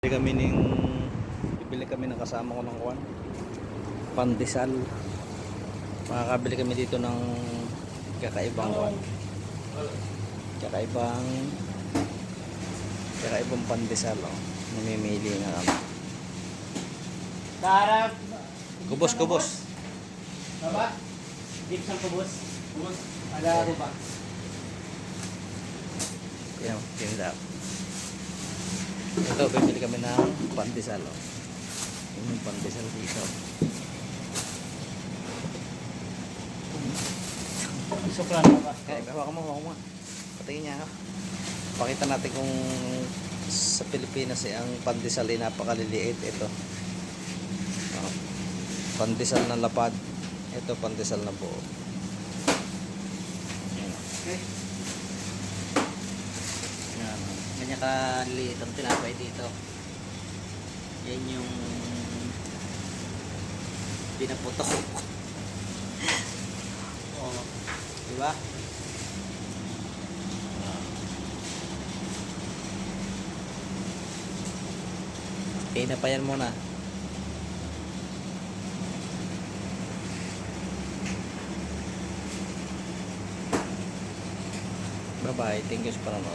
Bibili kami ng kasama ko ng pandesal. Makakabili kami dito ng kakaibang kakaibang pandesal, oh. Namimili na kami. Darap. Kubos. Baba. Dip sang kubos. Ada ko ba? Yan, tinda. Ito, bibili kami ng pandesal, oh. Yung pandesal dito. Suklan ba? Kaya, hawakan mo. Patingin niya, ha? Pakita natin kung sa Pilipinas ang pandesal ay napakaliliit. Ito. Oh. Pandesal na lapad. Ito, pandesal na buo. Okay. Yan. Ganyan kaliliit ang tinapay dito. Yan yung pinaputok. Oh, di ba? Inapayan muna. Bye-bye. Thank you sa panonood.